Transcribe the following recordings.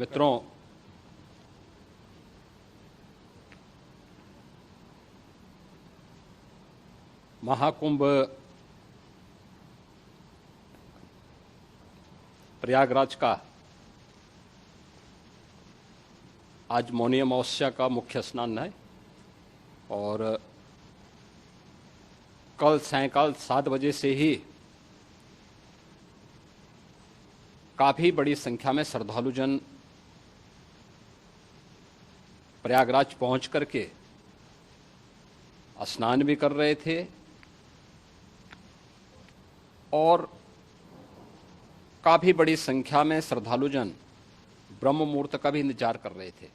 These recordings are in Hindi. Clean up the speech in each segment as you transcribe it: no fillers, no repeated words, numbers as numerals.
मित्रों, महाकुंभ प्रयागराज का आज मौनी अमावस्या का मुख्य स्नान है और कल सायंकाल 7 बजे से ही काफ़ी बड़ी संख्या में श्रद्धालुजन प्रयागराज पहुंच करके स्नान भी कर रहे थे और काफ़ी बड़ी संख्या में श्रद्धालुजन ब्रह्म मुहूर्त का भी इंतजार कर रहे थे।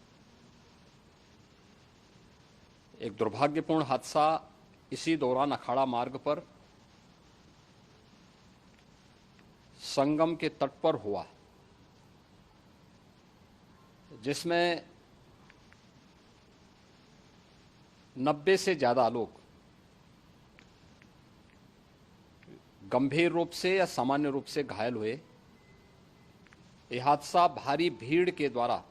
एक दुर्भाग्यपूर्ण हादसा इसी दौरान अखाड़ा मार्ग पर संगम के तट पर हुआ, जिसमें 90 से ज़्यादा लोग गंभीर रूप से या सामान्य रूप से घायल हुए। यह हादसा भारी भीड़ के द्वारा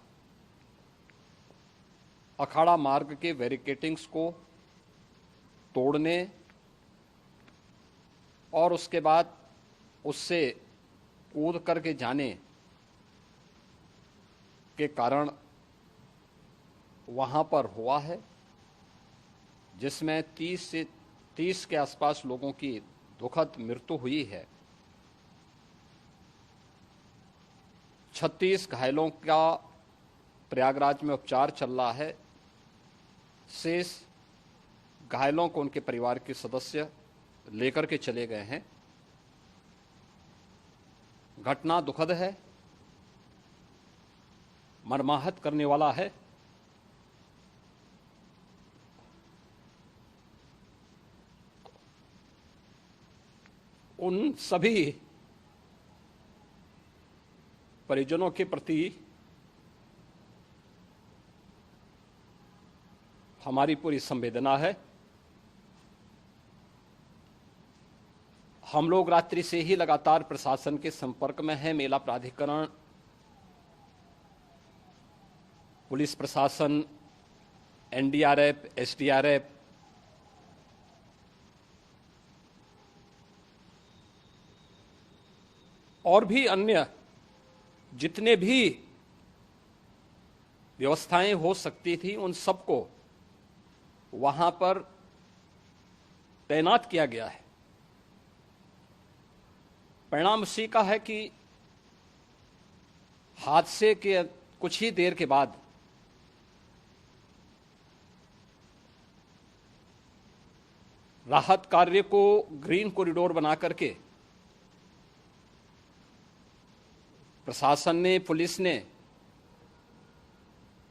अखाड़ा मार्ग के बैरिकेडिंग्स को तोड़ने और उसके बाद उससे कूद करके जाने के कारण वहां पर हुआ है, जिसमें 30 के आसपास लोगों की दुखद मृत्यु हुई है। 36 घायलों का प्रयागराज में उपचार चल रहा है। शेष घायलों को उनके परिवार के सदस्य लेकर के चले गए हैं। घटना दुखद है, मर्माहत करने वाला है। उन सभी परिजनों के प्रति हमारी पूरी संवेदना है। हम लोग रात्रि से ही लगातार प्रशासन के संपर्क में हैं। मेला प्राधिकरण, पुलिस प्रशासन, एनडीआरएफ, एसडीआरएफ, और भी अन्य जितने भी व्यवस्थाएं हो सकती थी उन सबको वहां पर तैनात किया गया है। परिणाम इसी का है कि हादसे के कुछ ही देर के बाद राहत कार्य को ग्रीन कॉरिडोर बना करके प्रशासन ने, पुलिस ने,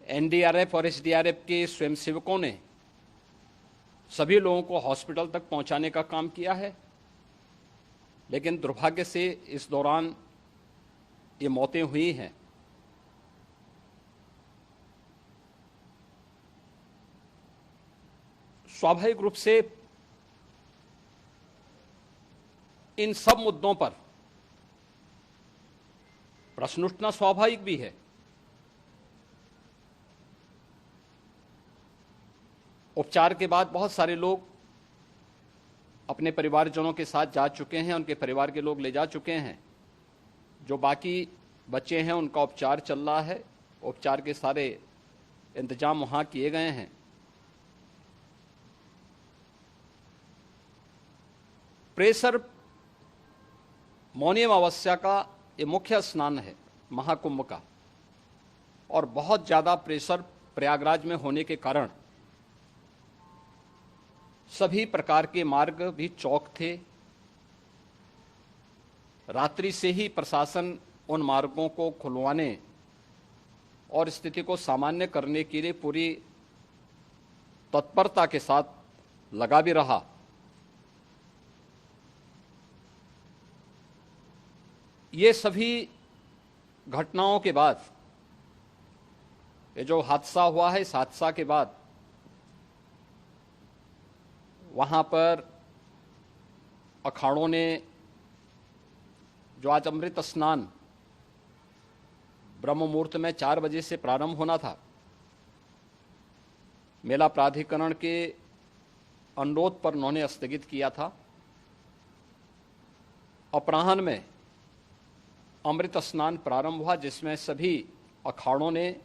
एनडीआरएफ और एसडीआरएफ के स्वयंसेवकों ने सभी लोगों को हॉस्पिटल तक पहुंचाने का काम किया है। लेकिन दुर्भाग्य से इस दौरान ये मौतें हुई हैं। स्वाभाविक रूप से इन सब मुद्दों पर प्रश्न उठना स्वाभाविक भी है। उपचार के बाद बहुत सारे लोग अपने परिवारजनों के साथ जा चुके हैं, उनके परिवार के लोग ले जा चुके हैं। जो बाकी बच्चे हैं उनका उपचार चल रहा है। उपचार के सारे इंतजाम वहां किए गए हैं। प्रेशर मौनी अमावस्या का ये मुख्य स्नान है महाकुंभ का, और बहुत ज़्यादा प्रेशर प्रयागराज में होने के कारण सभी प्रकार के मार्ग भी चौक थे। रात्रि से ही प्रशासन उन मार्गों को खुलवाने और स्थिति को सामान्य करने के लिए पूरी तत्परता के साथ लगा भी रहा। ये सभी घटनाओं के बाद, ये जो हादसा हुआ है, इस हादसा के बाद वहां पर अखाड़ों ने जो आज अमृत स्नान ब्रह्म मुहूर्त में 4 बजे से प्रारंभ होना था। मेला प्राधिकरण के अनुरोध पर उन्होंने स्थगित किया था। अपराह्न में अमृत स्नान प्रारंभ हुआ, जिसमें सभी अखाड़ों ने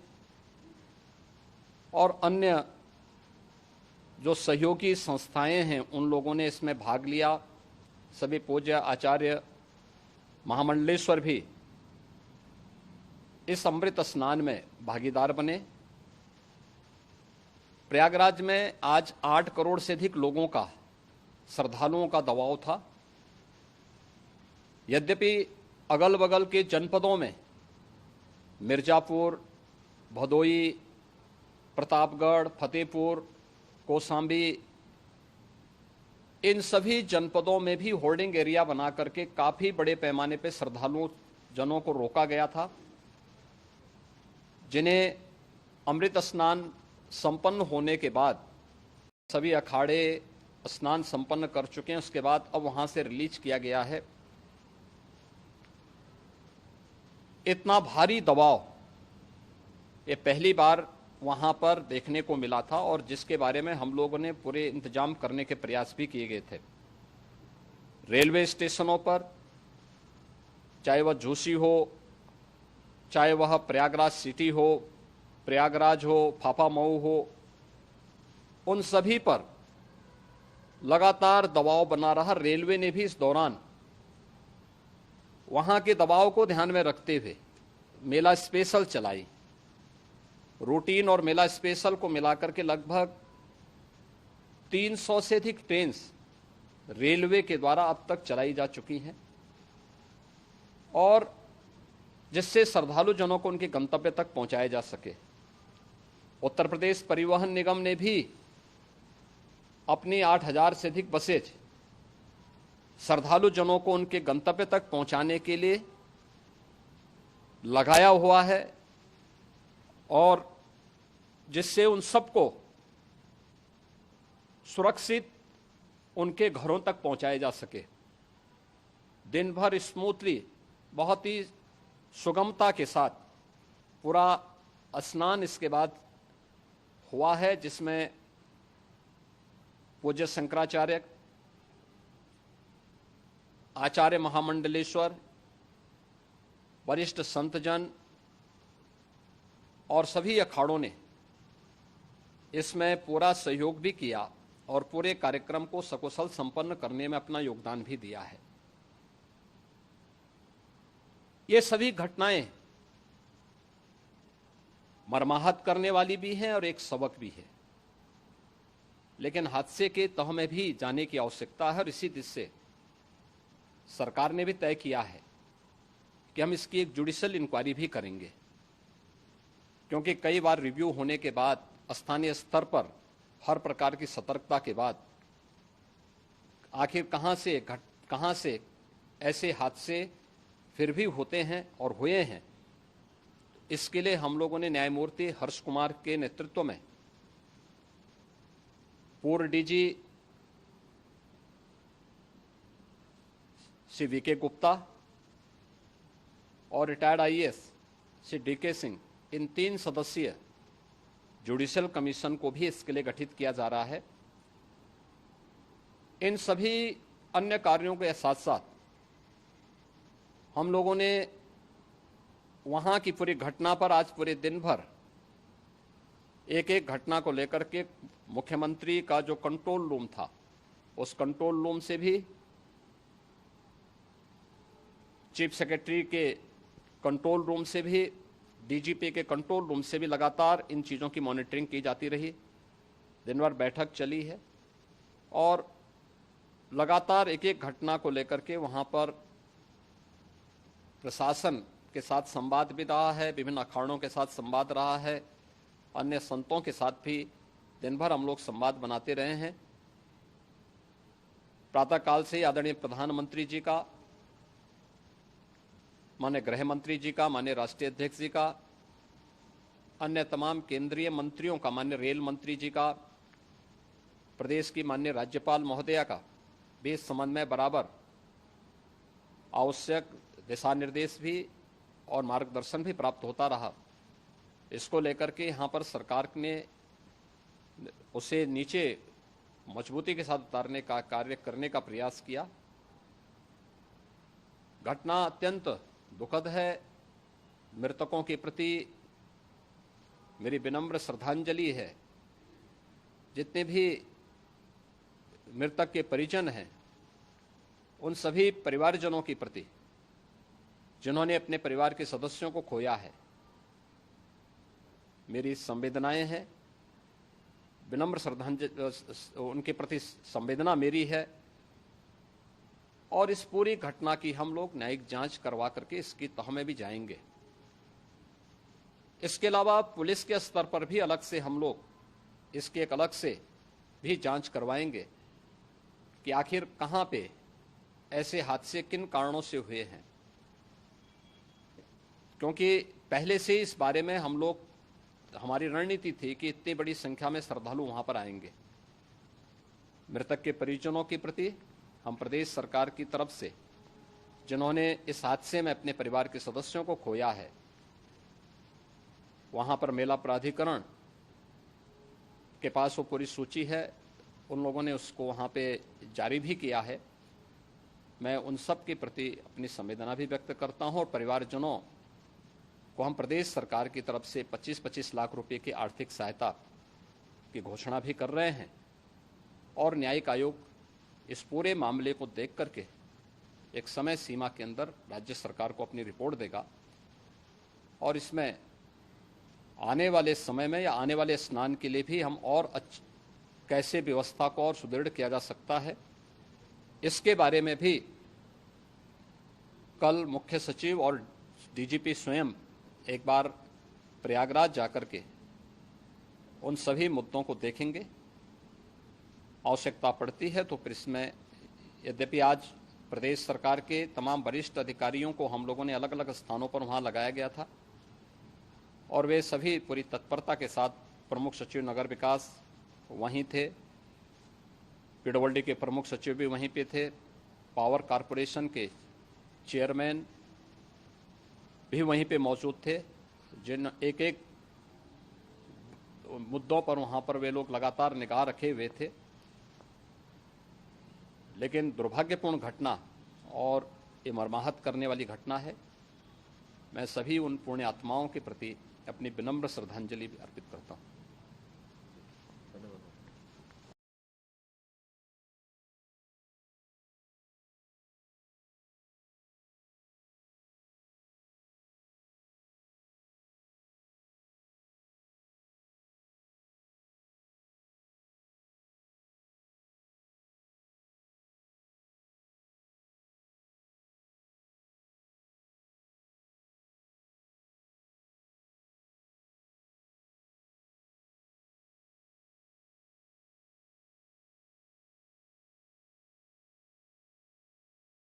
और अन्य जो सहयोगी संस्थाएं हैं उन लोगों ने इसमें भाग लिया। सभी पूज्य आचार्य महामंडलेश्वर भी इस अमृत स्नान में भागीदार बने। प्रयागराज में आज 8 करोड़ से अधिक लोगों का, श्रद्धालुओं का दबाव था। यद्यपि अगल बगल के जनपदों में मिर्जापुर, भदोई, प्रतापगढ़, फतेहपुर, कौशाम्बी, इन सभी जनपदों में भी होल्डिंग एरिया बना करके काफी बड़े पैमाने पर श्रद्धालुओं जनों को रोका गया था, जिन्हें अमृत स्नान संपन्न होने के बाद, सभी अखाड़े स्नान संपन्न कर चुके हैं, उसके बाद अब वहां से रिलीज किया गया है। इतना भारी दबाव ये पहली बार वहां पर देखने को मिला था, और जिसके बारे में हम लोगों ने पूरे इंतजाम करने के प्रयास भी किए गए थे। रेलवे स्टेशनों पर, चाहे वह झूसी हो, चाहे वह प्रयागराज सिटी हो, प्रयागराज हो, फाफामऊ हो, उन सभी पर लगातार दबाव बना रहा। रेलवे ने भी इस दौरान वहां के दबाव को ध्यान में रखते हुए मेला स्पेशल चलाई। रूटीन और मेला स्पेशल को मिलाकर के लगभग 300 से अधिक ट्रेन रेलवे के द्वारा अब तक चलाई जा चुकी हैं, और जिससे श्रद्धालु जनों को उनके गंतव्य तक पहुंचाया जा सके। उत्तर प्रदेश परिवहन निगम ने भी अपनी 8000 से अधिक बसें श्रद्धालु जनों को उनके गंतव्य तक पहुंचाने के लिए लगाया हुआ है, और जिससे उन सबको सुरक्षित उनके घरों तक पहुंचाया जा सके। दिन भर स्मूथली, बहुत ही सुगमता के साथ पूरा स्नान इसके बाद हुआ है, जिसमें पूज्य शंकराचार्य, आचार्य महामंडलेश्वर, वरिष्ठ संतजन और सभी अखाड़ों ने इसमें पूरा सहयोग भी किया और पूरे कार्यक्रम को सकुशल संपन्न करने में अपना योगदान भी दिया है। ये सभी घटनाएं मर्माहत करने वाली भी हैं और एक सबक भी है, लेकिन हादसे के तह में भी जाने की आवश्यकता है, और इसी दिशा से सरकार ने भी तय किया है कि हम इसकी एक जुडिशियल इंक्वायरी भी करेंगे, क्योंकि कई बार रिव्यू होने के बाद स्थानीय स्तर पर हर प्रकार की सतर्कता के बाद आखिर कहां से ऐसे हादसे फिर भी होते हैं और हुए हैं। इसके लिए हम लोगों ने न्यायमूर्ति हर्ष कुमार के नेतृत्व में पूर्व डीजी श्री वीके गुप्ता और retired IAS Shri D K Singh, इन 3 सदस्यीय जुडिशियल कमीशन को भी इसके लिए गठित किया जा रहा है। इन सभी अन्य कार्यों के साथ साथ हम लोगों ने वहां की पूरी घटना पर आज पूरे दिन भर एक एक घटना को लेकर के मुख्यमंत्री का जो कंट्रोल रूम था, उस कंट्रोल रूम से भी, चीफ सेक्रेटरी के कंट्रोल रूम से भी, डीजीपी के कंट्रोल रूम से भी लगातार इन चीज़ों की मॉनिटरिंग की जाती रही। दिन भर बैठक चली है और लगातार एक एक घटना को लेकर के वहाँ पर प्रशासन के साथ संवाद भी रहा है, विभिन्न अखाड़ों के साथ संवाद रहा है, अन्य संतों के साथ भी दिन भर हम लोग संवाद बनाते रहे हैं। प्रातःकाल से ही आदरणीय प्रधानमंत्री जी का, माननीय गृह मंत्री जी का, माननीय राष्ट्रीय अध्यक्ष जी का, अन्य तमाम केंद्रीय मंत्रियों का, माननीय रेल मंत्री जी का, प्रदेश की माननीय राज्यपाल महोदया का भी इस संबंध में बराबर आवश्यक दिशा निर्देश भी और मार्गदर्शन भी प्राप्त होता रहा। इसको लेकर के यहाँ पर सरकार ने उसे नीचे मजबूती के साथ उतारने का कार्य करने का प्रयास किया। घटना अत्यंत दुखद है। मृतकों के प्रति मेरी विनम्र श्रद्धांजलि है। जितने भी मृतक के परिजन हैं, उन सभी परिवारजनों के प्रति जिन्होंने अपने परिवार के सदस्यों को खोया है, मेरी संवेदनाएं हैं। विनम्र श्रद्धांजलि उनके प्रति संवेदना मेरी है। और इस पूरी घटना की हम लोग न्यायिक जांच करवा करके इसकी तह में भी जाएंगे। इसके अलावा पुलिस के स्तर पर भी अलग से हम लोग इसके एक अलग से भी जांच करवाएंगे कि आखिर कहां पे ऐसे हादसे किन कारणों से हुए हैं, क्योंकि पहले से इस बारे में हम लोग हमारी रणनीति थी कि इतनी बड़ी संख्या में श्रद्धालु वहां पर आएंगे। मृतक के परिजनों के प्रति हम प्रदेश सरकार की तरफ से, जिन्होंने इस हादसे में अपने परिवार के सदस्यों को खोया है, वहां पर मेला प्राधिकरण के पास वो पूरी सूची है, उन लोगों ने उसको वहां पे जारी भी किया है। मैं उन सब के प्रति अपनी संवेदना भी व्यक्त करता हूं और परिवारजनों को हम प्रदेश सरकार की तरफ से 25-25 लाख रुपए की आर्थिक सहायता की घोषणा भी कर रहे हैं। और न्यायिक आयोग इस पूरे मामले को देख करके एक समय सीमा के अंदर राज्य सरकार को अपनी रिपोर्ट देगा और इसमें आने वाले समय में या आने वाले स्नान के लिए भी हम और कैसे व्यवस्था को और सुदृढ़ किया जा सकता है, इसके बारे में भी कल मुख्य सचिव और डीजीपी स्वयं एक बार प्रयागराज जाकर के उन सभी मुद्दों को देखेंगे। आवश्यकता पड़ती है तो फिर इसमें, यद्यपि आज प्रदेश सरकार के तमाम वरिष्ठ अधिकारियों को हम लोगों ने अलग अलग स्थानों पर वहां लगाया गया था और वे सभी पूरी तत्परता के साथ, प्रमुख सचिव नगर विकास वहीं थे, पीडब्ल्यूडी के प्रमुख सचिव भी वहीं पे थे, पावर कॉरपोरेशन के चेयरमैन भी वहीं पे मौजूद थे, जिन एक एक मुद्दों पर वहां पर वे लोग लगातार निगाह रखे हुए थे। लेकिन दुर्भाग्यपूर्ण घटना और ये मर्माहत करने वाली घटना है। मैं सभी उन पुण्य आत्माओं के प्रति अपनी विनम्र श्रद्धांजलि अर्पित करता हूँ।